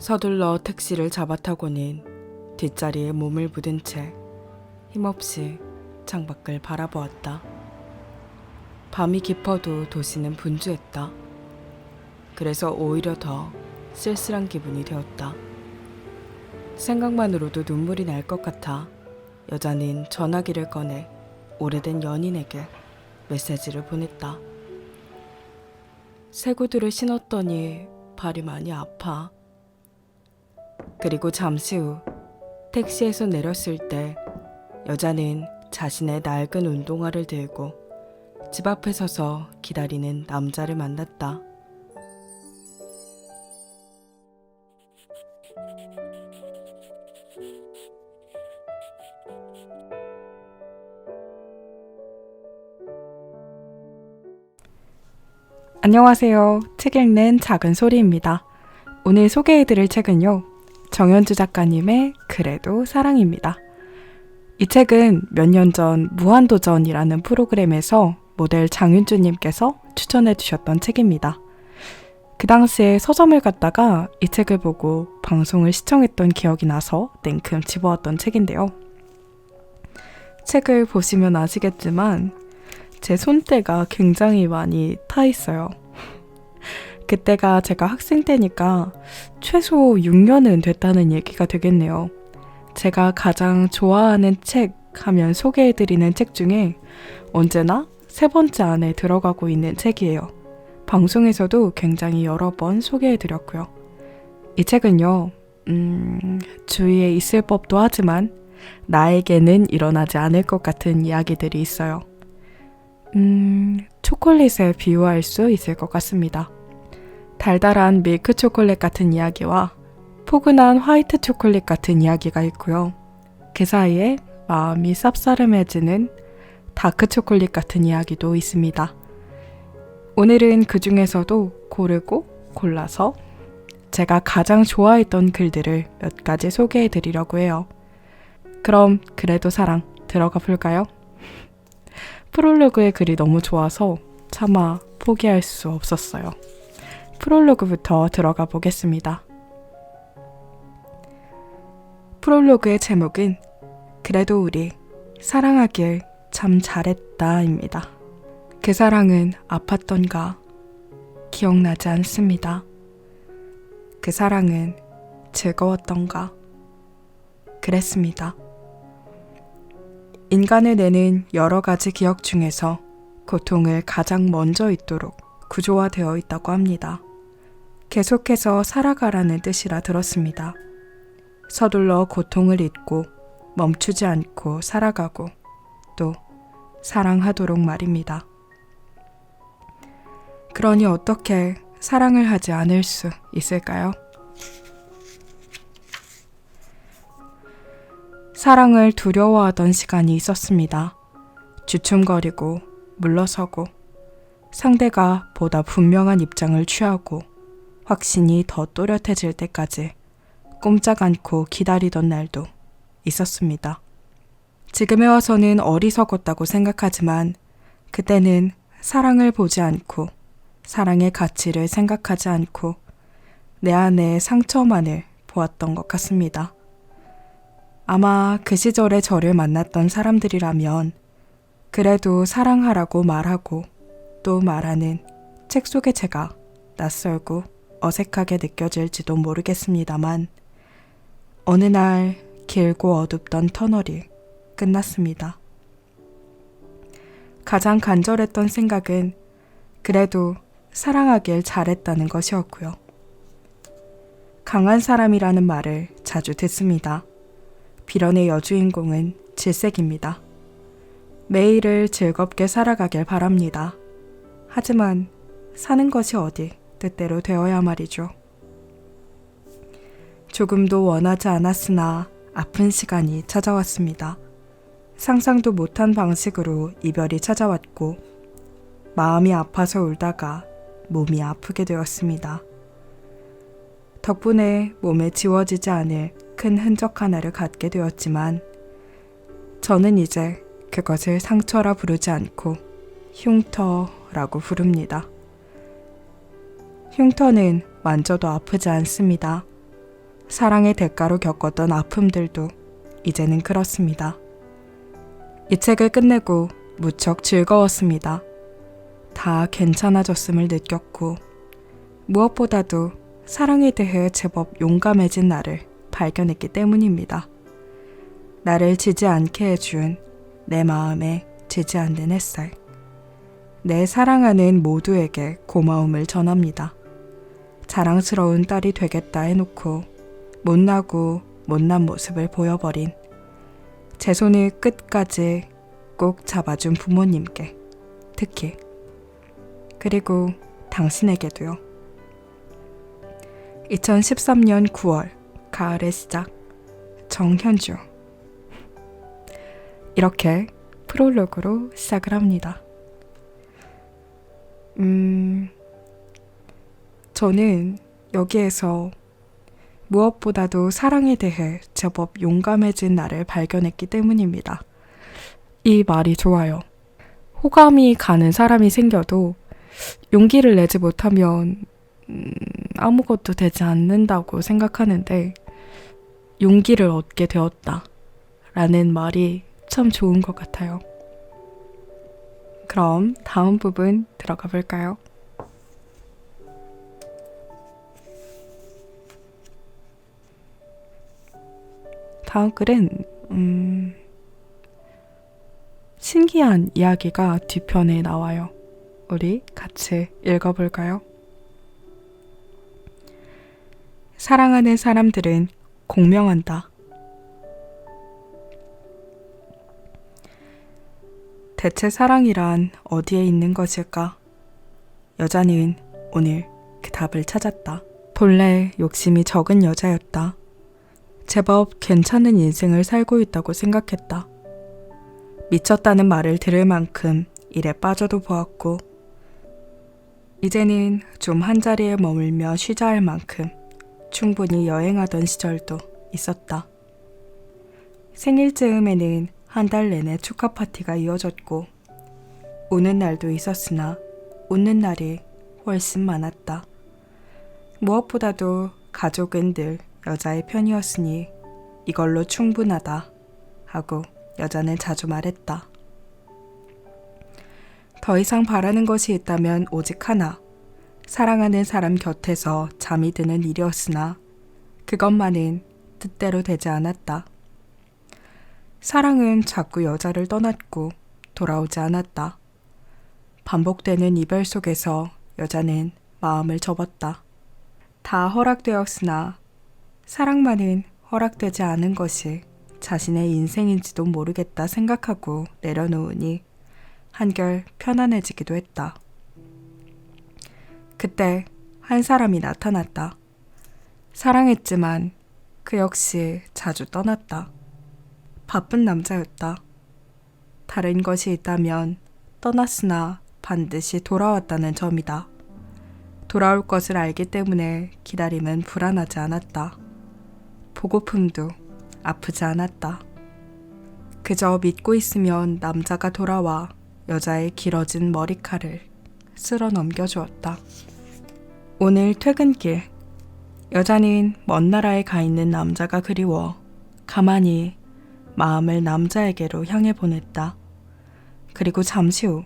서둘러 택시를 잡아타고는 뒷자리에 몸을 묻은 채 힘없이 창밖을 바라보았다. 밤이 깊어도 도시는 분주했다. 그래서 오히려 더 쓸쓸한 기분이 되었다. 생각만으로도 눈물이 날 것 같아 여자는 전화기를 꺼내 오래된 연인에게 메시지를 보냈다. 새 구두를 신었더니 발이 많이 아파. 그리고 잠시 후 택시에서 내렸을 때 여자는 자신의 낡은 운동화를 들고 집 앞에 서서 기다리는 남자를 만났다. 안녕하세요. 책 읽는 작은 소리입니다. 오늘 소개해드릴 책은요, 정현주 작가님의 그래도 사랑입니다. 이 책은 몇 년 전 무한도전이라는 프로그램에서 모델 장윤주님께서 추천해 주셨던 책입니다. 그 당시에 서점을 갔다가 이 책을 보고 방송을 시청했던 기억이 나서 냉큼 집어왔던 책인데요. 책을 보시면 아시겠지만 제 손때가 굉장히 많이 타 있어요. 그때가 제가 학생 때니까 최소 6년은 됐다는 얘기가 되겠네요. 제가 가장 좋아하는 책 하면 소개해드리는 책 중에 언제나 세 번째 안에 들어가고 있는 책이에요. 방송에서도 굉장히 여러 번 소개해드렸고요. 이 책은요, 주위에 있을 법도 하지만 나에게는 일어나지 않을 것 같은 이야기들이 있어요. 초콜릿에 비유할 수 있을 것 같습니다. 달달한 밀크 초콜릿 같은 이야기와 포근한 화이트 초콜릿 같은 이야기가 있고요. 그 사이에 마음이 쌉싸름해지는 다크 초콜릿 같은 이야기도 있습니다. 오늘은 그 중에서도 고르고 골라서 제가 가장 좋아했던 글들을 몇 가지 소개해 드리려고 해요. 그럼 그래도 사랑 들어가 볼까요? 프롤로그의 글이 너무 좋아서 차마 포기할 수 없었어요. 프롤로그부터 들어가 보겠습니다. 프롤로그의 제목은 그래도 우리 사랑하길 참 잘했다입니다. 그 사랑은 아팠던가 기억나지 않습니다. 그 사랑은 즐거웠던가 그랬습니다. 인간을 내는 여러 가지 기억 중에서 고통을 가장 먼저 잊도록 구조화되어 있다고 합니다. 계속해서 살아가라는 뜻이라 들었습니다. 서둘러 고통을 잊고 멈추지 않고 살아가고 또 사랑하도록 말입니다. 그러니 어떻게 사랑을 하지 않을 수 있을까요? 사랑을 두려워하던 시간이 있었습니다. 주춤거리고 물러서고 상대가 보다 분명한 입장을 취하고 확신이 더 또렷해질 때까지 꼼짝 않고 기다리던 날도 있었습니다. 지금에 와서는 어리석었다고 생각하지만 그때는 사랑을 보지 않고 사랑의 가치를 생각하지 않고 내 안의 상처만을 보았던 것 같습니다. 아마 그 시절에 저를 만났던 사람들이라면 그래도 사랑하라고 말하고 또 말하는 책 속의 제가 낯설고 어색하게 느껴질지도 모르겠습니다만 어느 날 길고 어둡던 터널이 끝났습니다. 가장 간절했던 생각은 그래도 사랑하길 잘했다는 것이었고요. 강한 사람이라는 말을 자주 듣습니다. 비련의 여주인공은 질색입니다. 매일을 즐겁게 살아가길 바랍니다. 하지만 사는 것이 어디 뜻대로 되어야 말이죠. 조금도 원하지 않았으나 아픈 시간이 찾아왔습니다. 상상도 못한 방식으로 이별이 찾아왔고 마음이 아파서 울다가 몸이 아프게 되었습니다. 덕분에 몸에 지워지지 않을 큰 흔적 하나를 갖게 되었지만 저는 이제 그것을 상처라 부르지 않고 흉터라고 부릅니다. 흉터는 만져도 아프지 않습니다. 사랑의 대가로 겪었던 아픔들도 이제는 그렇습니다. 이 책을 끝내고 무척 즐거웠습니다. 다 괜찮아졌음을 느꼈고 무엇보다도 사랑에 대해 제법 용감해진 나를 발견했기 때문입니다. 나를 지지 않게 해준 내 마음에 지지 않는 햇살. 내 사랑하는 모두에게 고마움을 전합니다. 자랑스러운 딸이 되겠다 해놓고 못나고 못난 모습을 보여버린 제 손을 끝까지 꼭 잡아준 부모님께 특히 그리고 당신에게도요. 2013년 9월 가을의 시작 정현주. 이렇게 프롤로그로 시작을 합니다. 저는 여기에서 무엇보다도 사랑에 대해 제법 용감해진 나를 발견했기 때문입니다. 이 말이 좋아요. 호감이 가는 사람이 생겨도 용기를 내지 못하면 아무것도 되지 않는다고 생각하는데 용기를 얻게 되었다 라는 말이 참 좋은 것 같아요. 그럼 다음 부분 들어가 볼까요? 다음 글은 신기한 이야기가 뒤편에 나와요. 우리 같이 읽어볼까요? 사랑하는 사람들은 공명한다. 대체 사랑이란 어디에 있는 것일까? 여자는 오늘 그 답을 찾았다. 본래 욕심이 적은 여자였다. 제법 괜찮은 인생을 살고 있다고 생각했다. 미쳤다는 말을 들을 만큼 일에 빠져도 보았고 이제는 좀 한자리에 머물며 쉬자 할 만큼 충분히 여행하던 시절도 있었다. 생일 즈음에는 한 달 내내 축하 파티가 이어졌고 우는 날도 있었으나 웃는 날이 훨씬 많았다. 무엇보다도 가족은 늘 여자의 편이었으니 이걸로 충분하다 하고 여자는 자주 말했다. 더 이상 바라는 것이 있다면 오직 하나, 사랑하는 사람 곁에서 잠이 드는 일이었으나 그것만은 뜻대로 되지 않았다. 사랑은 자꾸 여자를 떠났고 돌아오지 않았다. 반복되는 이별 속에서 여자는 마음을 접었다. 다 허락되었으나 사랑만은 허락되지 않은 것이 자신의 인생인지도 모르겠다 생각하고 내려놓으니 한결 편안해지기도 했다. 그때 한 사람이 나타났다. 사랑했지만 그 역시 자주 떠났다. 바쁜 남자였다. 다른 것이 있다면 떠났으나 반드시 돌아왔다는 점이다. 돌아올 것을 알기 때문에 기다림은 불안하지 않았다. 보고픔도 아프지 않았다. 그저 믿고 있으면 남자가 돌아와 여자의 길어진 머리칼을 쓸어 넘겨주었다. 오늘 퇴근길, 여자는 먼 나라에 가 있는 남자가 그리워 가만히 마음을 남자에게로 향해 보냈다. 그리고 잠시 후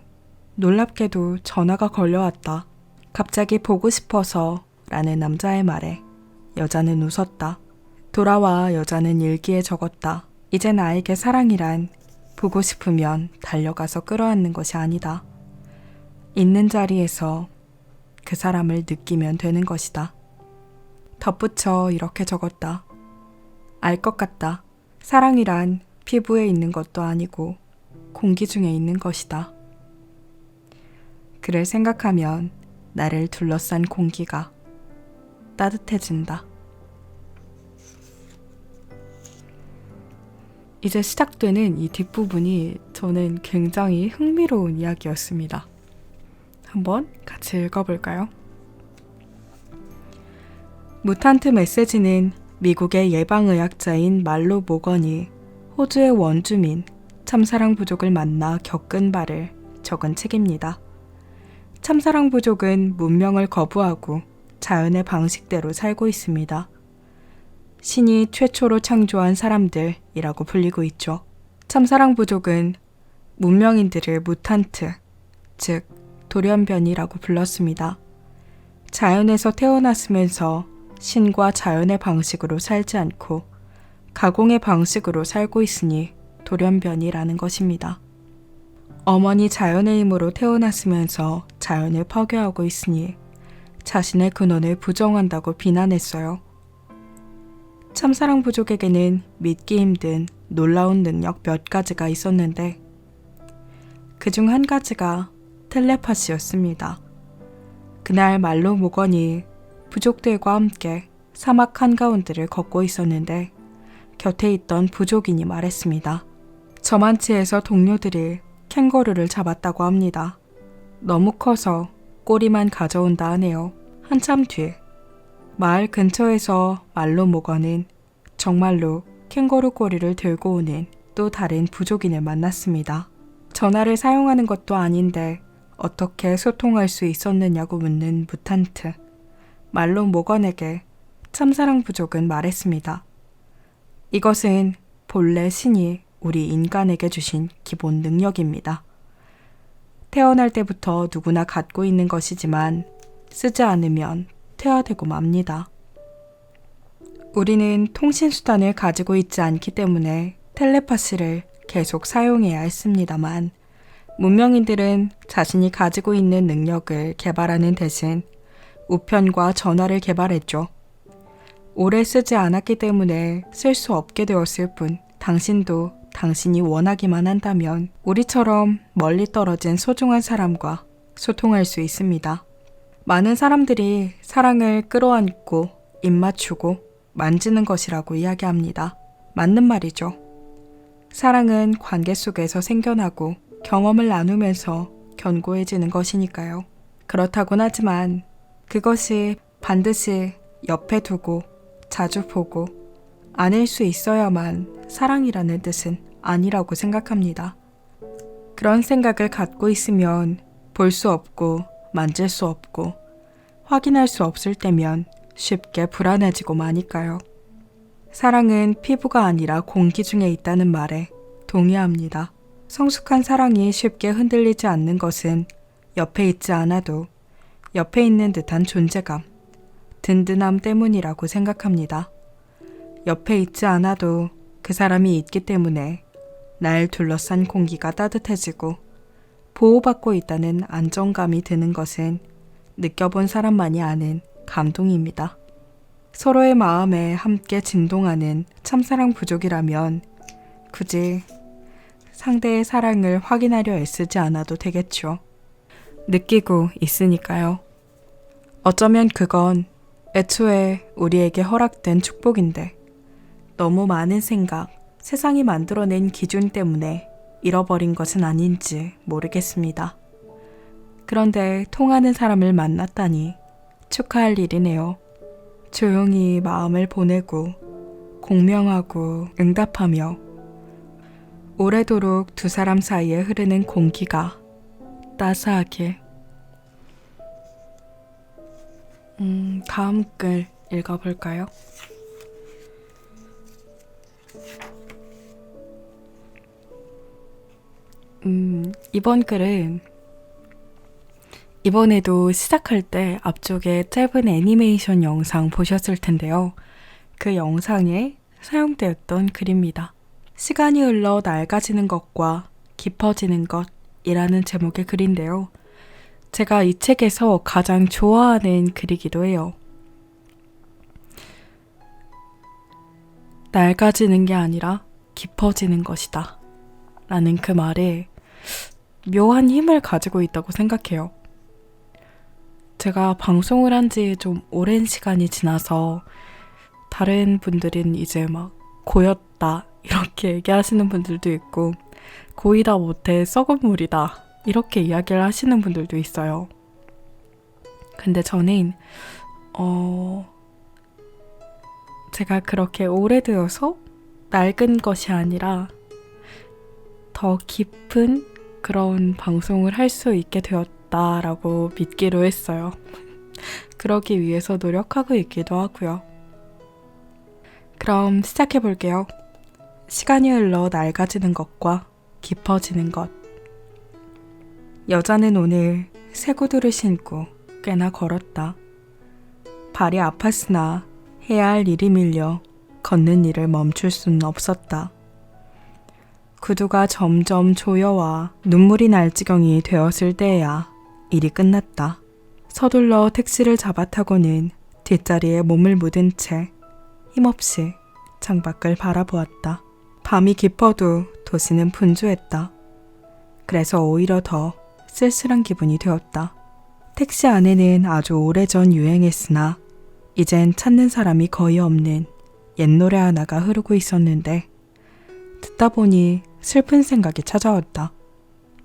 놀랍게도 전화가 걸려왔다. 갑자기 보고 싶어서 라는 남자의 말에 여자는 웃었다. 돌아와 여자는 일기에 적었다. 이제 나에게 사랑이란 보고 싶으면 달려가서 끌어안는 것이 아니다. 있는 자리에서 그 사람을 느끼면 되는 것이다. 덧붙여 이렇게 적었다. 알 것 같다. 사랑이란 피부에 있는 것도 아니고 공기 중에 있는 것이다. 그를 생각하면 나를 둘러싼 공기가 따뜻해진다. 이제 시작되는 이 뒷부분이 저는 굉장히 흥미로운 이야기였습니다. 한번 같이 읽어볼까요? 무탄트 메시지는 미국의 예방의학자인 말로 모건이 호주의 원주민 참사랑 부족을 만나 겪은 바를 적은 책입니다. 참사랑 부족은 문명을 거부하고 자연의 방식대로 살고 있습니다. 신이 최초로 창조한 사람들이라고 불리고 있죠. 참사랑 부족은 문명인들을 무탄트, 즉 돌연변이라고 불렀습니다. 자연에서 태어났으면서 신과 자연의 방식으로 살지 않고 가공의 방식으로 살고 있으니 돌연변이라는 것입니다. 어머니 자연의 힘으로 태어났으면서 자연을 파괴하고 있으니 자신의 근원을 부정한다고 비난했어요. 참사랑 부족에게는 믿기 힘든 놀라운 능력 몇 가지가 있었는데 그중 한 가지가 텔레파시였습니다. 그날 말로 모건이 부족들과 함께 사막 한가운데를 걷고 있었는데 곁에 있던 부족인이 말했습니다. 저만치에서 동료들이 캥거루를 잡았다고 합니다. 너무 커서 꼬리만 가져온다 하네요. 한참 뒤 마을 근처에서 말로 모건은 정말로 캥거루 꼬리를 들고 오는 또 다른 부족인을 만났습니다. 전화를 사용하는 것도 아닌데 어떻게 소통할 수 있었느냐고 묻는 무탄트. 말로 모건에게 참사랑 부족은 말했습니다. 이것은 본래 신이 우리 인간에게 주신 기본 능력입니다. 태어날 때부터 누구나 갖고 있는 것이지만 쓰지 않으면 퇴화되고 맙니다. 우리는 통신수단을 가지고 있지 않기 때문에 텔레파시를 계속 사용해야 했습니다만 문명인들은 자신이 가지고 있는 능력을 개발하는 대신 우편과 전화를 개발했죠. 오래 쓰지 않았기 때문에 쓸 수 없게 되었을 뿐 당신도 당신이 원하기만 한다면 우리처럼 멀리 떨어진 소중한 사람과 소통할 수 있습니다. 많은 사람들이 사랑을 끌어안고 입맞추고 만지는 것이라고 이야기합니다. 맞는 말이죠. 사랑은 관계 속에서 생겨나고 경험을 나누면서 견고해지는 것이니까요. 그렇다곤 하지만 그것이 반드시 옆에 두고 자주 보고 안을 수 있어야만 사랑이라는 뜻은 아니라고 생각합니다. 그런 생각을 갖고 있으면 볼 수 없고 만질 수 없고 확인할 수 없을 때면 쉽게 불안해지고 마니까요. 사랑은 피부가 아니라 공기 중에 있다는 말에 동의합니다. 성숙한 사랑이 쉽게 흔들리지 않는 것은 옆에 있지 않아도 옆에 있는 듯한 존재감, 든든함 때문이라고 생각합니다. 옆에 있지 않아도 그 사람이 있기 때문에 날 둘러싼 공기가 따뜻해지고 보호받고 있다는 안정감이 드는 것은 느껴본 사람만이 아는 감동입니다. 서로의 마음에 함께 진동하는 참사랑 부족이라면 굳이 상대의 사랑을 확인하려 애쓰지 않아도 되겠죠. 느끼고 있으니까요. 어쩌면 그건 애초에 우리에게 허락된 축복인데 너무 많은 생각, 세상이 만들어낸 기준 때문에 잃어버린 것은 아닌지 모르겠습니다. 그런데 통하는 사람을 만났다니 축하할 일이네요. 조용히 마음을 보내고 공명하고 응답하며 오래도록 두 사람 사이에 흐르는 공기가 따스하길. 다음 글 읽어볼까요? 이번 글은 이번에도 시작할 때 앞쪽에 짧은 애니메이션 영상 보셨을 텐데요. 그 영상에 사용되었던 글입니다. 시간이 흘러 낡아지는 것과 깊어지는 것이라는 제목의 글인데요. 제가 이 책에서 가장 좋아하는 글이기도 해요. 낡아지는 게 아니라 깊어지는 것이다 라는 그 말에 묘한 힘을 가지고 있다고 생각해요. 제가 방송을 한 지 좀 오랜 시간이 지나서 다른 분들은 이제 막 고였다 이렇게 얘기하시는 분들도 있고 고이다 못해 썩은 물이다 이렇게 이야기를 하시는 분들도 있어요. 근데 저는 제가 그렇게 오래되어서 낡은 것이 아니라 더 깊은 그런 방송을 할 수 있게 되었다라고 믿기로 했어요. 그러기 위해서 노력하고 있기도 하고요. 그럼 시작해볼게요. 시간이 흘러 낡아지는 것과 깊어지는 것. 여자는 오늘 새 구두를 신고 꽤나 걸었다. 발이 아팠으나 해야 할 일이 밀려 걷는 일을 멈출 수는 없었다. 구두가 점점 조여와 눈물이 날 지경이 되었을 때에야 일이 끝났다. 서둘러 택시를 잡아타고는 뒷자리에 몸을 묻은 채 힘없이 창밖을 바라보았다. 밤이 깊어도 도시는 분주했다. 그래서 오히려 더 쓸쓸한 기분이 되었다. 택시 안에는 아주 오래전 유행했으나 이젠 찾는 사람이 거의 없는 옛 노래 하나가 흐르고 있었는데 듣다 보니 슬픈 생각이 찾아왔다.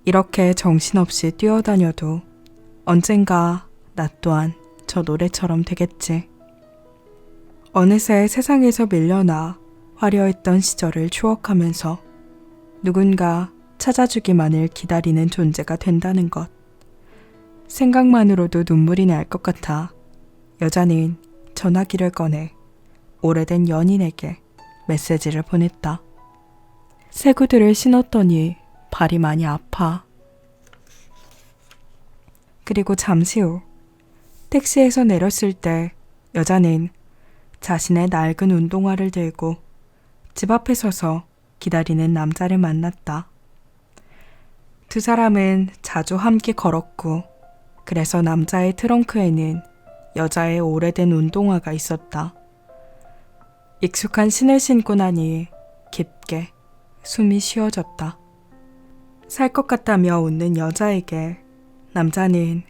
이렇게 정신없이 뛰어다녀도 언젠가 나 또한 저 노래처럼 되겠지. 어느새 세상에서 밀려나 화려했던 시절을 추억하면서 누군가 찾아주기만을 기다리는 존재가 된다는 것. 생각만으로도 눈물이 날 것 같아 여자는 전화기를 꺼내 오래된 연인에게 메시지를 보냈다. 새 구두를 신었더니 발이 많이 아파. 그리고 잠시 후 택시에서 내렸을 때 여자는 자신의 낡은 운동화를 들고 집 앞에 서서 기다리는 남자를 만났다. 두 사람은 자주 함께 걸었고 그래서 남자의 트렁크에는 여자의 오래된 운동화가 있었다. 익숙한 신을 신고 나니 깊게 숨이 쉬어졌다. 살 것 같다며 웃는 여자에게 남자는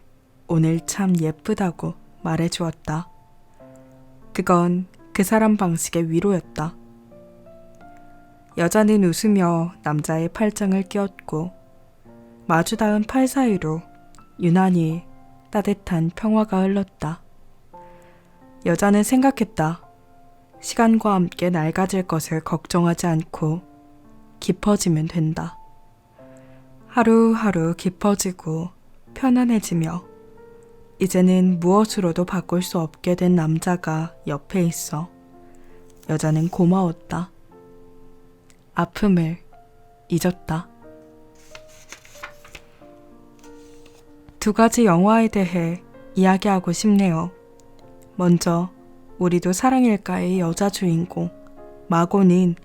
오늘 참 예쁘다고 말해주었다. 그건 그 사람 방식의 위로였다. 여자는 웃으며 남자의 팔짱을 끼웠고 마주 닿은 팔 사이로 유난히 따뜻한 평화가 흘렀다. 여자는 생각했다. 시간과 함께 낡아질 것을 걱정하지 않고 깊어지면 된다. 하루하루 깊어지고 편안해지며 이제는 무엇으로도 바꿀 수 없게 된 남자가 옆에 있어 여자는 고마웠다. 아픔을 잊었다. 두 가지 영화에 대해 이야기하고 싶네요. 먼저 우리도 사랑일까의 여자 주인공 마고는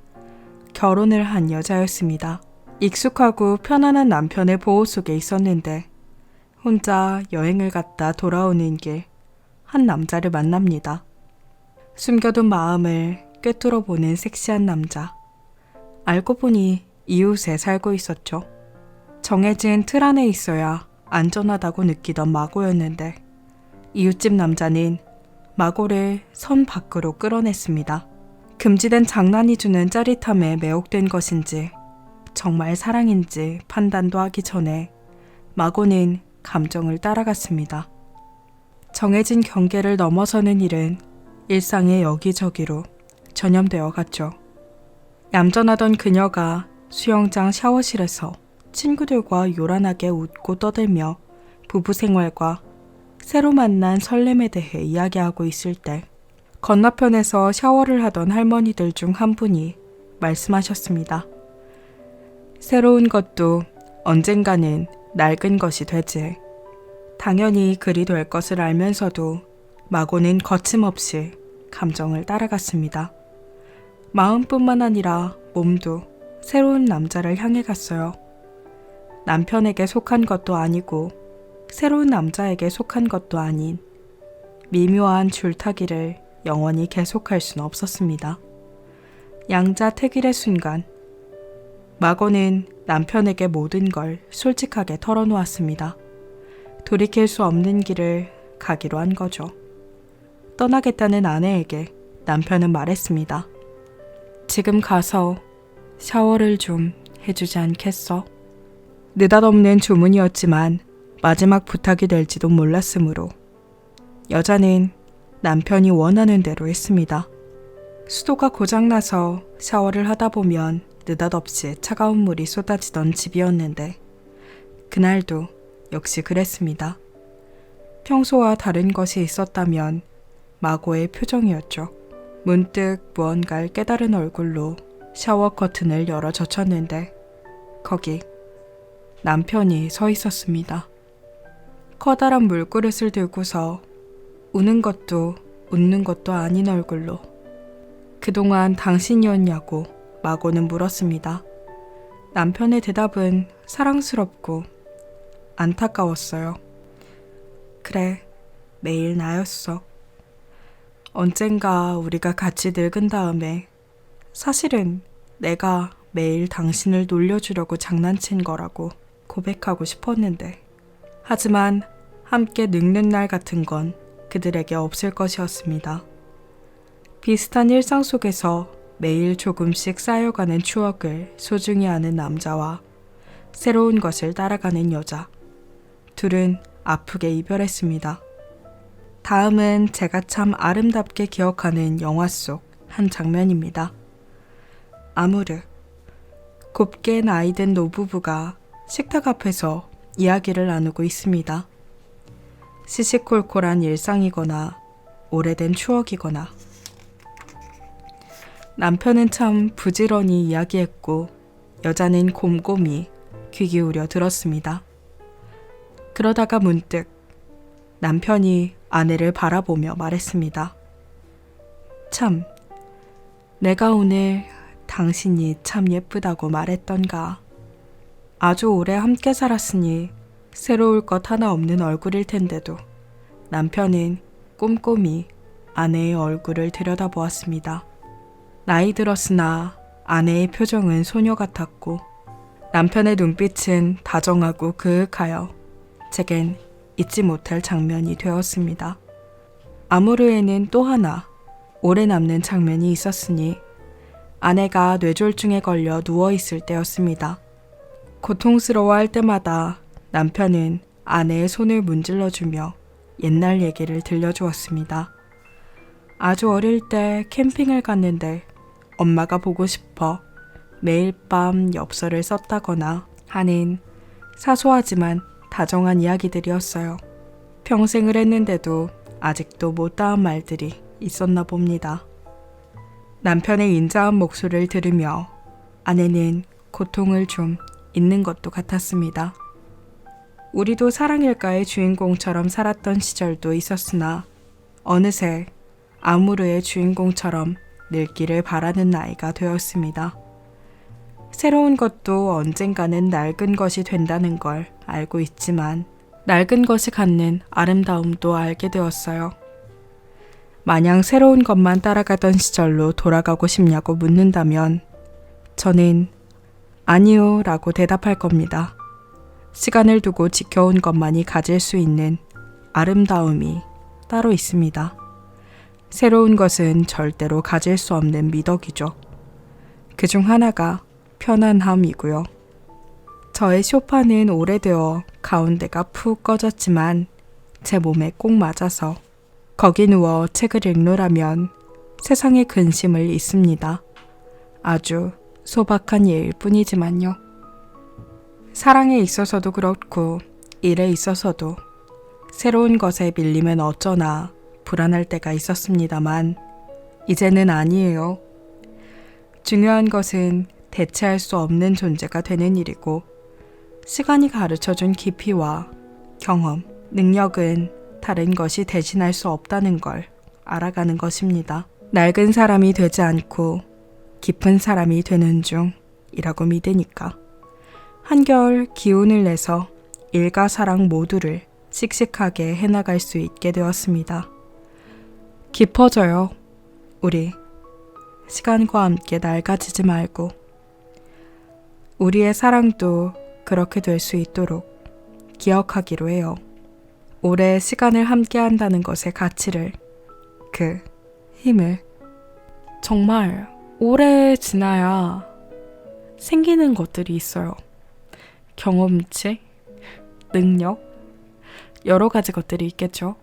결혼을 한 여자였습니다. 익숙하고 편안한 남편의 보호 속에 있었는데 혼자 여행을 갔다 돌아오는 길 한 남자를 만납니다. 숨겨둔 마음을 꿰뚫어보는 섹시한 남자. 알고 보니 이웃에 살고 있었죠. 정해진 틀 안에 있어야 안전하다고 느끼던 마고였는데 이웃집 남자는 마고를 선 밖으로 끌어냈습니다. 금지된 장난이 주는 짜릿함에 매혹된 것인지 정말 사랑인지 판단도 하기 전에 마고는 감정을 따라갔습니다. 정해진 경계를 넘어서는 일은 일상의 여기저기로 전염되어 갔죠. 얌전하던 그녀가 수영장 샤워실에서 친구들과 요란하게 웃고 떠들며 부부 생활과 새로 만난 설렘에 대해 이야기하고 있을 때 건너편에서 샤워를 하던 할머니들 중 한 분이 말씀하셨습니다. 새로운 것도 언젠가는 낡은 것이 되지. 당연히 그리 될 것을 알면서도 마고는 거침없이 감정을 따라갔습니다. 마음뿐만 아니라 몸도 새로운 남자를 향해 갔어요. 남편에게 속한 것도 아니고 새로운 남자에게 속한 것도 아닌 미묘한 줄타기를 영원히 계속할 수는 없었습니다. 양자택일의 순간 마고는 남편에게 모든 걸 솔직하게 털어놓았습니다. 돌이킬 수 없는 길을 가기로 한 거죠. 떠나겠다는 아내에게 남편은 말했습니다. 지금 가서 샤워를 좀 해주지 않겠어? 느닷없는 주문이었지만 마지막 부탁이 될지도 몰랐으므로 여자는 남편이 원하는 대로 했습니다. 수도가 고장나서 샤워를 하다 보면 느닷없이 차가운 물이 쏟아지던 집이었는데 그날도 역시 그랬습니다. 평소와 다른 것이 있었다면 마고의 표정이었죠. 문득 무언가를 깨달은 얼굴로 샤워 커튼을 열어 젖혔는데 거기 남편이 서 있었습니다. 커다란 물그릇을 들고서 우는 것도 웃는 것도 아닌 얼굴로 그동안 당신이었냐고 마구는 물었습니다. 남편의 대답은 사랑스럽고 안타까웠어요. 그래, 매일 나였어. 언젠가 우리가 같이 늙은 다음에 사실은 내가 매일 당신을 놀려주려고 장난친 거라고 고백하고 싶었는데 하지만 함께 늙는 날 같은 건 그들에게 없을 것이었습니다. 비슷한 일상 속에서 매일 조금씩 쌓여가는 추억을 소중히 하는 남자와 새로운 것을 따라가는 여자. 둘은 아프게 이별했습니다. 다음은 제가 참 아름답게 기억하는 영화 속 한 장면입니다. 아무르. 곱게 나이 든 노부부가 식탁 앞에서 이야기를 나누고 있습니다. 시시콜콜한 일상이거나 오래된 추억이거나 남편은 참 부지런히 이야기했고 여자는 곰곰이 귀 기울여 들었습니다. 그러다가 문득 남편이 아내를 바라보며 말했습니다. 참, 내가 오늘 당신이 참 예쁘다고 말했던가. 아주 오래 함께 살았으니 새로울 것 하나 없는 얼굴일 텐데도 남편은 꼼꼼히 아내의 얼굴을 들여다보았습니다. 나이 들었으나 아내의 표정은 소녀 같았고 남편의 눈빛은 다정하고 그윽하여 제겐 잊지 못할 장면이 되었습니다. 아무르에는 또 하나 오래 남는 장면이 있었으니 아내가 뇌졸중에 걸려 누워있을 때였습니다. 고통스러워할 때마다 남편은 아내의 손을 문질러주며 옛날 얘기를 들려주었습니다. 아주 어릴 때 캠핑을 갔는데 엄마가 보고 싶어 매일 밤 엽서를 썼다거나 하는 사소하지만 다정한 이야기들이었어요. 평생을 했는데도 아직도 못다한 말들이 있었나 봅니다. 남편의 인자한 목소리를 들으며 아내는 고통을 좀 잊는 것도 같았습니다. 우리도 사랑일가의 주인공처럼 살았던 시절도 있었으나 어느새 아무르의 주인공처럼 늙기를 바라는 나이가 되었습니다. 새로운 것도 언젠가는 낡은 것이 된다는 걸 알고 있지만 낡은 것이 갖는 아름다움도 알게 되었어요. 마냥 새로운 것만 따라가던 시절로 돌아가고 싶냐고 묻는다면 저는 아니요 라고 대답할 겁니다. 시간을 두고 지켜온 것만이 가질 수 있는 아름다움이 따로 있습니다. 새로운 것은 절대로 가질 수 없는 미덕이죠. 그중 하나가 편안함이고요. 저의 소파는 오래되어 가운데가 푹 꺼졌지만 제 몸에 꼭 맞아서 거기 누워 책을 읽노라면 세상의 근심을 잊습니다. 아주 소박한 예일 뿐이지만요. 사랑에 있어서도 그렇고 일에 있어서도 새로운 것에 밀리면 어쩌나 불안할 때가 있었습니다만 이제는 아니에요. 중요한 것은 대체할 수 없는 존재가 되는 일이고 시간이 가르쳐준 깊이와 경험, 능력은 다른 것이 대신할 수 없다는 걸 알아가는 것입니다. 낡은 사람이 되지 않고 깊은 사람이 되는 중이라고 믿으니까 한결 기운을 내서 일과 사랑 모두를 씩씩하게 해나갈 수 있게 되었습니다. 깊어져요. 우리 시간과 함께 낡아지지 말고 우리의 사랑도 그렇게 될 수 있도록 기억하기로 해요. 오래 시간을 함께 한다는 것의 가치를, 그 힘을. 정말 오래 지나야 생기는 것들이 있어요. 경험치, 능력, 여러 가지 것들이 있겠죠.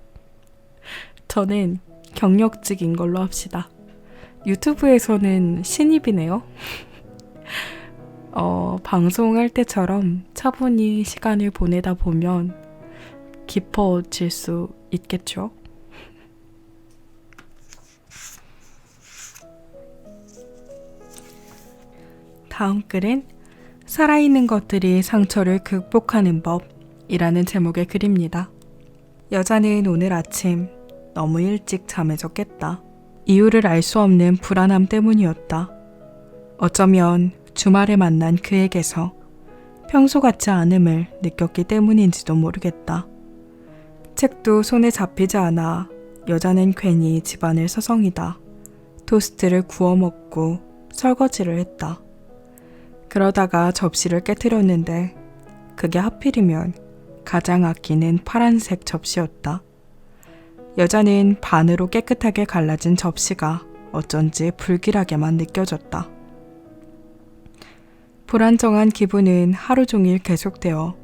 저는 경력직인 걸로 합시다. 유튜브에서는 신입이네요. 방송할 때처럼 차분히 시간을 보내다 보면 깊어질 수 있겠죠. 다음 글은 살아있는 것들이 상처를 극복하는 법이라는 제목의 글입니다. 여자는 오늘 아침 너무 일찍 잠에서 깼다. 이유를 알 수 없는 불안함 때문이었다. 어쩌면 주말에 만난 그에게서 평소 같지 않음을 느꼈기 때문인지도 모르겠다. 책도 손에 잡히지 않아 여자는 괜히 집안을 서성이다. 토스트를 구워 먹고 설거지를 했다. 그러다가 접시를 깨트렸는데 그게 하필이면 가장 아끼는 파란색 접시였다. 여자는 반으로 깨끗하게 갈라진 접시가 어쩐지 불길하게만 느껴졌다. 불안정한 기분은 하루 종일 계속되어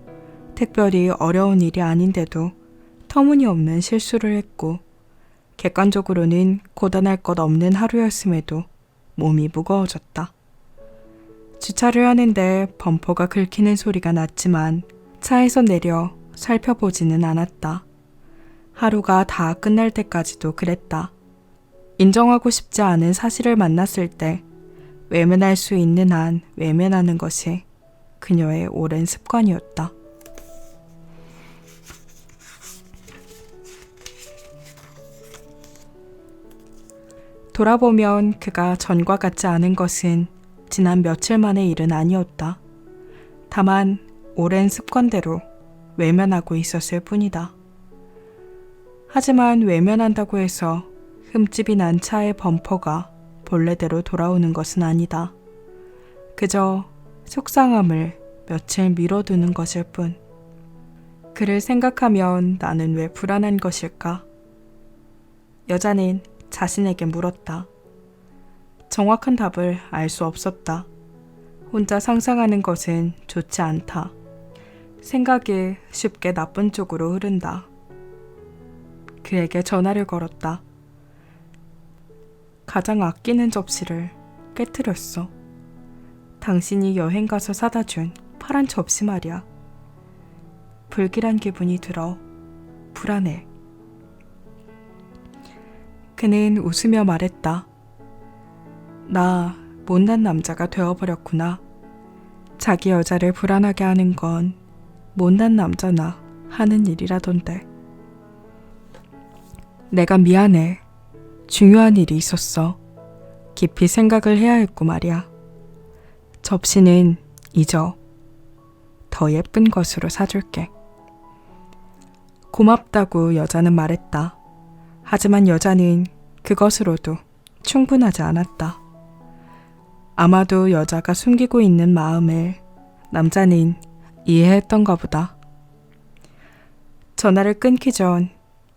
특별히 어려운 일이 아닌데도 터무니없는 실수를 했고 객관적으로는 고단할 것 없는 하루였음에도 몸이 무거워졌다. 주차를 하는데 범퍼가 긁히는 소리가 났지만 차에서 내려 살펴보지는 않았다. 하루가 다 끝날 때까지도 그랬다. 인정하고 싶지 않은 사실을 만났을 때 외면할 수 있는 한 외면하는 것이 그녀의 오랜 습관이었다. 돌아보면 그가 전과 같지 않은 것은 지난 며칠 만의 일은 아니었다. 다만 오랜 습관대로 외면하고 있었을 뿐이다. 하지만 외면한다고 해서 흠집이 난 차의 범퍼가 본래대로 돌아오는 것은 아니다. 그저 속상함을 며칠 미뤄두는 것일 뿐. 그를 생각하면 나는 왜 불안한 것일까? 여자는 자신에게 물었다. 정확한 답을 알 수 없었다. 혼자 상상하는 것은 좋지 않다. 생각이 쉽게 나쁜 쪽으로 흐른다. 그에게 전화를 걸었다. 가장 아끼는 접시를 깨트렸어. 당신이 여행 가서 사다 준 파란 접시 말이야. 불길한 기분이 들어 불안해. 그는 웃으며 말했다. 나 못난 남자가 되어버렸구나. 자기 여자를 불안하게 하는 건 못난 남자나 하는 일이라던데. 내가 미안해. 중요한 일이 있었어. 깊이 생각을 해야 했고 말이야. 접시는 잊어. 더 예쁜 것으로 사줄게. 고맙다고 여자는 말했다. 하지만 여자는 그것으로도 충분하지 않았다. 아마도 여자가 숨기고 있는 마음을 남자는 이해했던가 보다. 전화를 끊기 전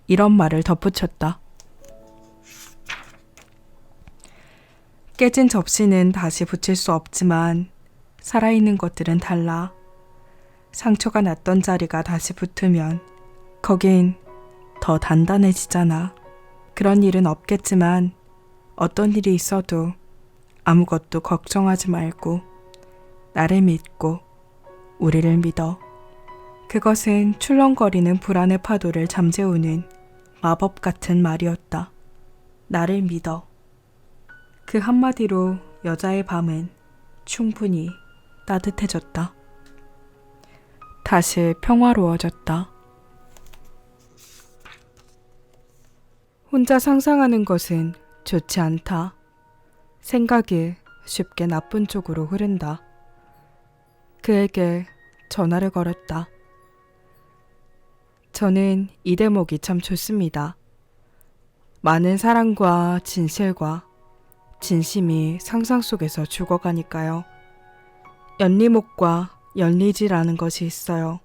이런 말을 덧붙였다. 깨진 접시는 다시 붙일 수 없지만 살아있는 것들은 달라. 상처가 났던 자리가 다시 붙으면 거긴 더 단단해지잖아. 그런 일은 없겠지만 어떤 일이 있어도 아무것도 걱정하지 말고 나를 믿고 우리를 믿어. 그것은 출렁거리는 불안의 파도를 잠재우는 마법 같은 말이었다. 나를 믿어. 그 한마디로 여자의 밤은 충분히 따뜻해졌다. 다시 평화로워졌다. 혼자 상상하는 것은 좋지 않다. 생각이 쉽게 나쁜 쪽으로 흐른다. 그에게 전화를 걸었다. 저는 이 대목이 참 좋습니다. 많은 사랑과 진실과 진심이 상상 속에서 죽어가니까요. 연리목과 연리지라는 것이 있어요.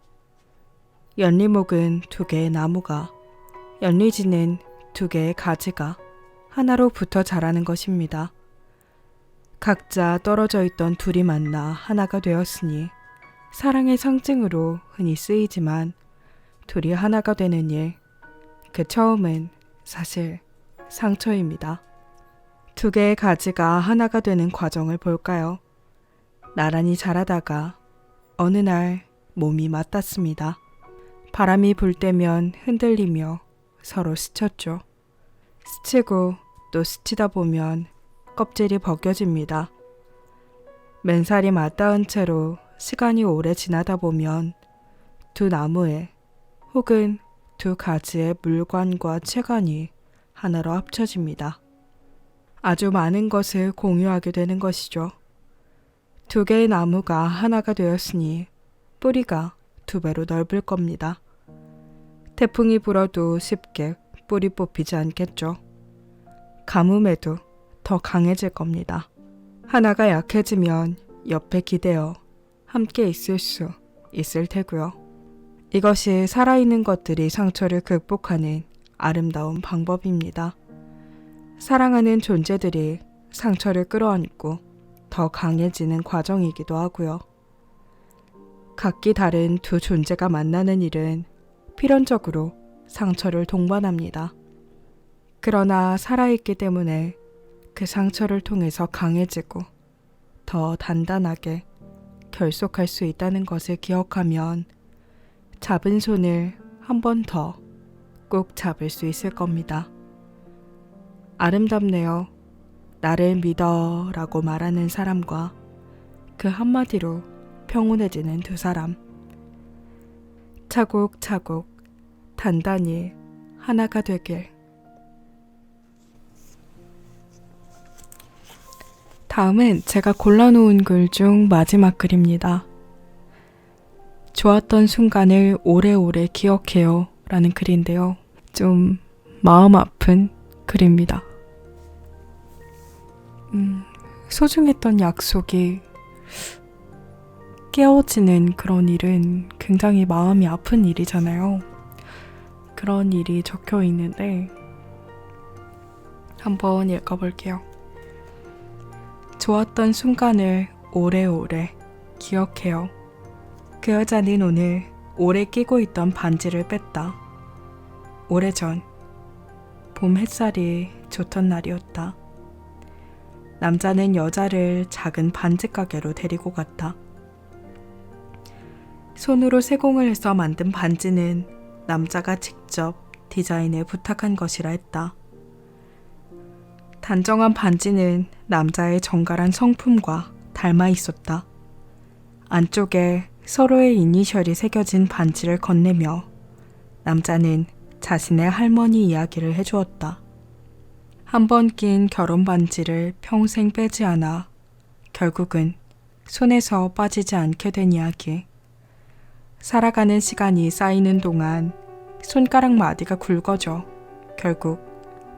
연리목은 2개의 나무가, 연리지는 2개의 가지가 하나로 붙어 자라는 것입니다. 각자 떨어져 있던 둘이 만나 하나가 되었으니 사랑의 상징으로 흔히 쓰이지만 둘이 하나가 되는 일, 그 처음은 사실 상처입니다. 2개의 가지가 하나가 되는 과정을 볼까요? 나란히 자라다가 어느 날 몸이 맞닿습니다. 바람이 불 때면 흔들리며 서로 스쳤죠. 스치고 또 스치다 보면 껍질이 벗겨집니다. 맨살이 맞닿은 채로 시간이 오래 지나다 보면 두 나무에 혹은 두 가지의 물관과 채관이 하나로 합쳐집니다. 아주 많은 것을 공유하게 되는 것이죠. 두 개의 나무가 하나가 되었으니 뿌리가 두 배로 넓을 겁니다. 태풍이 불어도 쉽게 뿌리 뽑히지 않겠죠. 가뭄에도 더 강해질 겁니다. 하나가 약해지면 옆에 기대어 함께 있을 수 있을 테고요. 이것이 살아있는 것들이 상처를 극복하는 아름다운 방법입니다. 사랑하는 존재들이 상처를 끌어안고 더 강해지는 과정이기도 하고요. 각기 다른 두 존재가 만나는 일은 필연적으로 상처를 동반합니다. 그러나 살아있기 때문에 그 상처를 통해서 강해지고 더 단단하게 결속할 수 있다는 것을 기억하면 잡은 손을 한 번 더 꼭 잡을 수 있을 겁니다. 아름답네요. 나를 믿어 라고 말하는 사람과 그 한마디로 평온해지는 두 사람. 차곡차곡 단단히 하나가 되길. 다음은 제가 골라놓은 글 중 마지막 글입니다. 좋았던 순간을 오래오래 기억해요 라는 글인데요. 좀 마음 아픈 글입니다. 소중했던 약속이 깨어지는 그런 일은 굉장히 마음이 아픈 일이잖아요. 그런 일이 적혀 있는데 한번 읽어볼게요. 좋았던 순간을 오래오래 기억해요. 그 여자는 오늘 오래 끼고 있던 반지를 뺐다. 오래전 봄 햇살이 좋던 날이었다. 남자는 여자를 작은 반지 가게로 데리고 갔다. 손으로 세공을 해서 만든 반지는 남자가 직접 디자인을 부탁한 것이라 했다. 단정한 반지는 남자의 정갈한 성품과 닮아 있었다. 안쪽에 서로의 이니셜이 새겨진 반지를 건네며 남자는 자신의 할머니 이야기를 해주었다. 한 번 낀 결혼 반지를 평생 빼지 않아 결국은 손에서 빠지지 않게 된 이야기. 살아가는 시간이 쌓이는 동안 손가락 마디가 굵어져 결국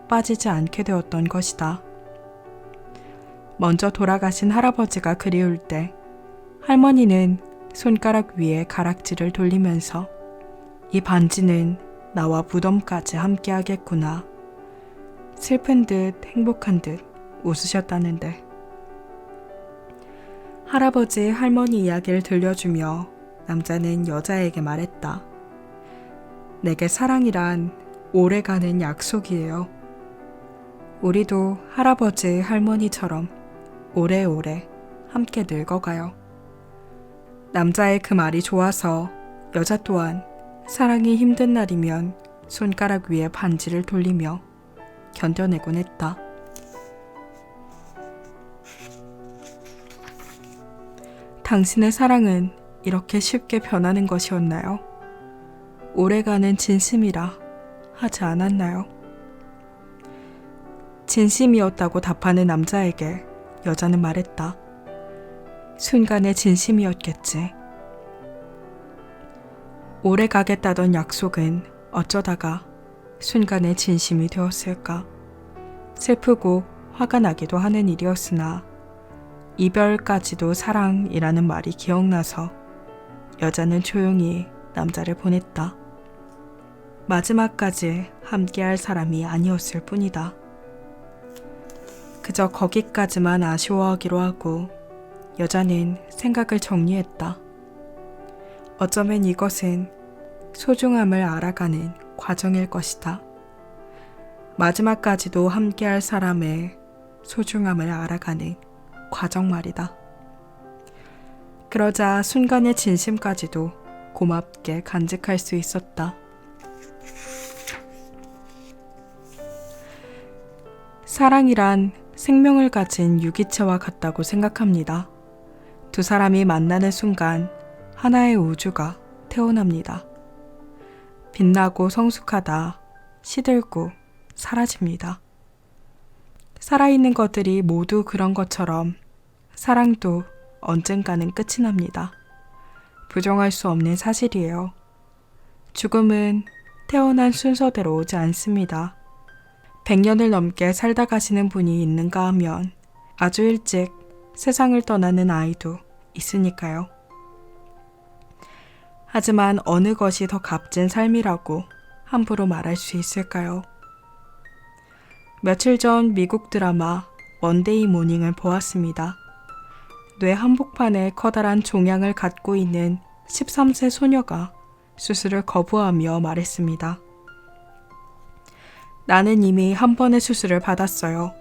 빠지지 않게 되었던 것이다. 먼저 돌아가신 할아버지가 그리울 때 할머니는 손가락 위에 가락지를 돌리면서 이 반지는 나와 무덤까지 함께 하겠구나. 슬픈 듯 행복한 듯 웃으셨다는데 할아버지 할머니 이야기를 들려주며 남자는 여자에게 말했다. 내게 사랑이란 오래가는 약속이에요. 우리도 할아버지 할머니처럼 오래오래 함께 늙어가요. 남자의 그 말이 좋아서 여자 또한 사랑이 힘든 날이면 손가락 위에 반지를 돌리며 견뎌내곤 했다. 당신의 사랑은 이렇게 쉽게 변하는 것이었나요? 오래가는 진심이라 하지 않았나요? 진심이었다고 답하는 남자에게 여자는 말했다. 순간의 진심이었겠지. 오래 가겠다던 약속은 어쩌다가 순간의 진심이 되었을까? 슬프고 화가 나기도 하는 일이었으나 이별까지도 사랑이라는 말이 기억나서 여자는 조용히 남자를 보냈다. 마지막까지 함께할 사람이 아니었을 뿐이다. 그저 거기까지만 아쉬워하기로 하고 여자는 생각을 정리했다. 어쩌면 이것은 소중함을 알아가는 과정일 것이다. 마지막까지도 함께할 사람의 소중함을 알아가는 과정 말이다. 그러자 순간의 진심까지도 고맙게 간직할 수 있었다. 사랑이란 생명을 가진 유기체와 같다고 생각합니다. 두 사람이 만나는 순간 하나의 우주가 태어납니다. 빛나고 성숙하다, 시들고 사라집니다. 살아있는 것들이 모두 그런 것처럼 사랑도 언젠가는 끝이 납니다. 부정할 수 없는 사실이에요. 죽음은 태어난 순서대로 오지 않습니다. 100년을 넘게 살다 가시는 분이 있는가 하면 아주 일찍 세상을 떠나는 아이도 있으니까요. 하지만 어느 것이 더 값진 삶이라고 함부로 말할 수 있을까요? 며칠 전 미국 드라마 먼데이 모닝을 보았습니다. 뇌 한복판에 커다란 종양을 갖고 있는 13세 소녀가 수술을 거부하며 말했습니다. 나는 이미 한 번의 수술을 받았어요.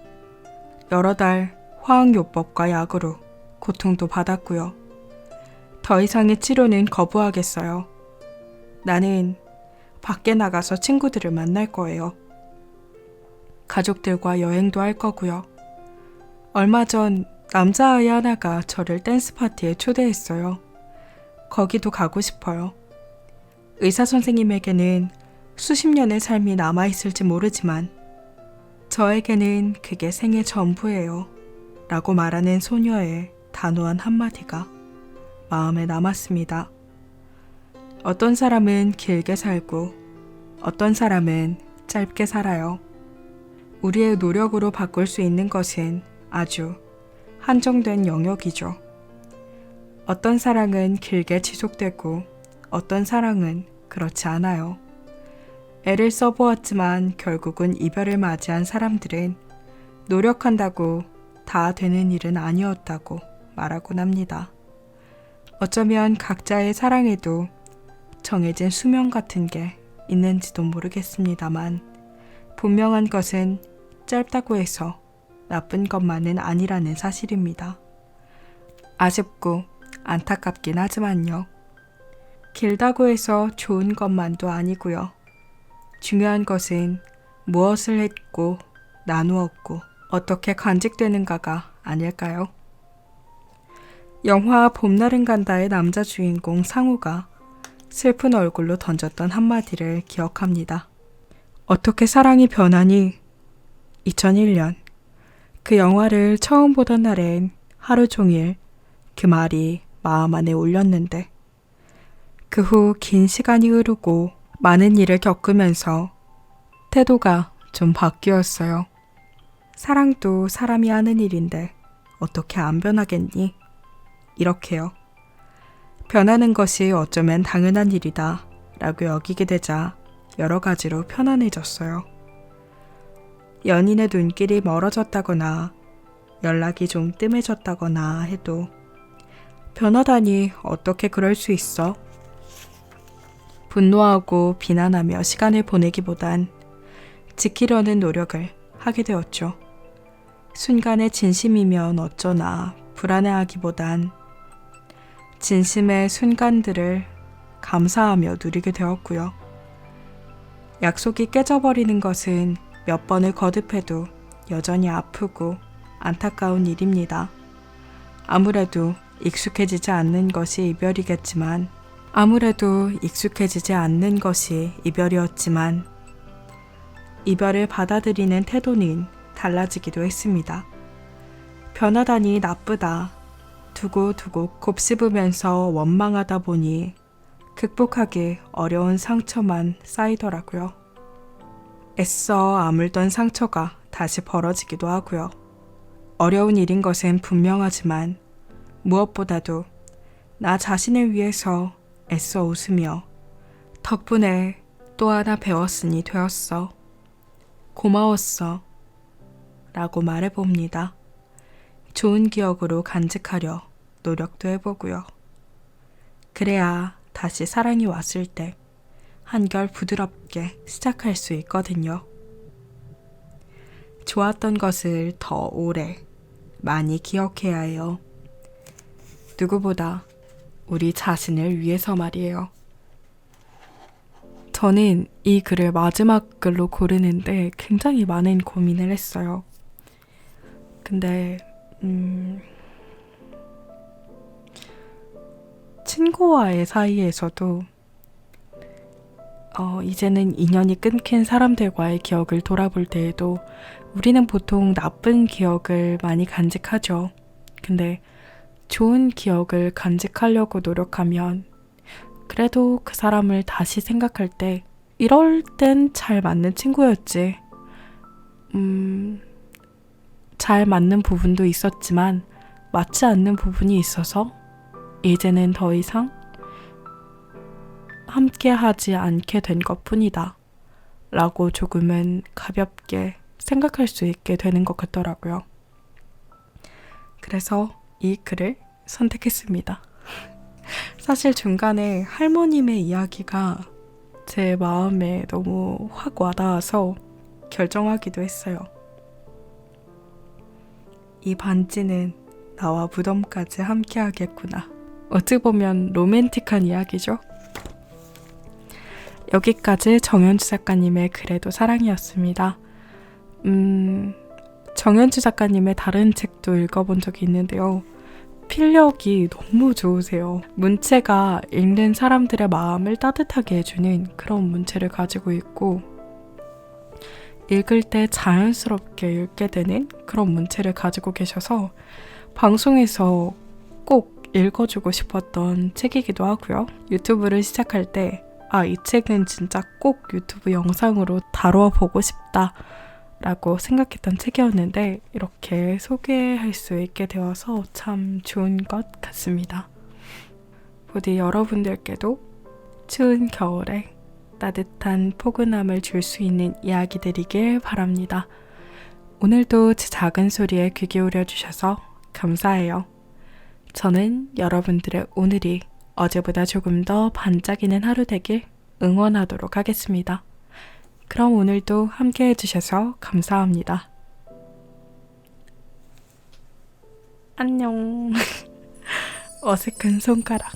여러 달 화학요법과 약으로 고통도 받았고요. 더 이상의 치료는 거부하겠어요. 나는 밖에 나가서 친구들을 만날 거예요. 가족들과 여행도 할 거고요. 얼마 전 남자아이 하나가 저를 댄스 파티에 초대했어요. 거기도 가고 싶어요. 의사 선생님에게는 수십 년의 삶이 남아있을지 모르지만 저에게는 그게 생애 전부예요. 라고 말하는 소녀의 단호한 한마디가 마음에 남았습니다. 어떤 사람은 길게 살고 어떤 사람은 짧게 살아요. 우리의 노력으로 바꿀 수 있는 것은 아주 한정된 영역이죠. 어떤 사랑은 길게 지속되고 어떤 사랑은 그렇지 않아요. 애를 써보았지만 결국은 이별을 맞이한 사람들은 노력한다고 다 되는 일은 아니었다고 말하곤 합니다. 어쩌면 각자의 사랑에도 정해진 수명 같은 게 있는지도 모르겠습니다만 분명한 것은 짧다고 해서 나쁜 것만은 아니라는 사실입니다. 아쉽고 안타깝긴 하지만요. 길다고 해서 좋은 것만도 아니고요. 중요한 것은 무엇을 했고 나누었고 어떻게 간직되는가가 아닐까요? 영화 봄날은 간다의 남자 주인공 상우가 슬픈 얼굴로 던졌던 한마디를 기억합니다. 어떻게 사랑이 변하니? 2001년 그 영화를 처음 보던 날엔 하루 종일 그 말이 마음 안에 울렸는데 그 후 긴 시간이 흐르고 많은 일을 겪으면서 태도가 좀 바뀌었어요. 사랑도 사람이 하는 일인데 어떻게 안 변하겠니? 이렇게요. 변하는 것이 어쩌면 당연한 일이다 라고 여기게 되자 여러 가지로 편안해졌어요. 연인의 눈길이 멀어졌다거나 연락이 좀 뜸해졌다거나 해도 변하다니 어떻게 그럴 수 있어? 분노하고 비난하며 시간을 보내기보단 지키려는 노력을 하게 되었죠. 순간의 진심이면 어쩌나 불안해하기보단 진심의 순간들을 감사하며 누리게 되었고요. 약속이 깨져버리는 것은 몇 번을 거듭해도 여전히 아프고 안타까운 일입니다. 아무래도 익숙해지지 않는 것이 이별이었지만 이별을 받아들이는 태도는 달라지기도 했습니다. 변하다니 나쁘다. 두고두고 곱씹으면서 원망하다 보니 극복하기 어려운 상처만 쌓이더라고요. 애써 아물던 상처가 다시 벌어지기도 하고요. 어려운 일인 것은 분명하지만 무엇보다도 나 자신을 위해서 애써 웃으며 덕분에 또 하나 배웠으니 되었어. 고마웠어. 라고 말해봅니다. 좋은 기억으로 간직하려 노력도 해보고요. 그래야 다시 사랑이 왔을 때 한결 부드럽게 시작할 수 있거든요. 좋았던 것을 더 오래 많이 기억해야 해요. 누구보다 우리 자신을 위해서 말이에요. 저는 이 글을 마지막 글로 고르는데 굉장히 많은 고민을 했어요. 근데 친구와의 사이에서도 이제는 인연이 끊긴 사람들과의 기억을 돌아볼 때에도 우리는 보통 나쁜 기억을 많이 간직하죠. 근데 좋은 기억을 간직하려고 노력하면 그래도 그 사람을 다시 생각할 때 이럴 땐 잘 맞는 친구였지. 잘 맞는 부분도 있었지만 맞지 않는 부분이 있어서 이제는 더 이상 함께 하지 않게 된 것뿐이다 라고 조금은 가볍게 생각할 수 있게 되는 것 같더라고요. 그래서 이 글을 선택했습니다. 사실 중간에 할머님의 이야기가 제 마음에 너무 확 와닿아서 결정하기도 했어요. 이 반지는 나와 무덤까지 함께 하겠구나. 어찌 보면 로맨틱한 이야기죠. 여기까지 정연주 작가님의 그래도 사랑이었습니다. 정연주 작가님의 다른 책도 읽어본 적이 있는데요. 필력이 너무 좋으세요. 문체가 읽는 사람들의 마음을 따뜻하게 해주는 그런 문체를 가지고 있고 읽을 때 자연스럽게 읽게 되는 그런 문체를 가지고 계셔서 방송에서 꼭 읽어주고 싶었던 책이기도 하고요. 유튜브를 시작할 때 이 책은 진짜 꼭 유튜브 영상으로 다뤄보고 싶다 라고 생각했던 책이었는데 이렇게 소개할 수 있게 되어서 참 좋은 것 같습니다. 부디 여러분들께도 추운 겨울에 따뜻한 포근함을 줄 수 있는 이야기들이길 바랍니다. 오늘도 제 작은 소리에 귀 기울여 주셔서 감사해요. 저는 여러분들의 오늘이 어제보다 조금 더 반짝이는 하루 되길 응원하도록 하겠습니다. 그럼 오늘도 함께 해주셔서 감사합니다. 안녕. 어색한 손가락.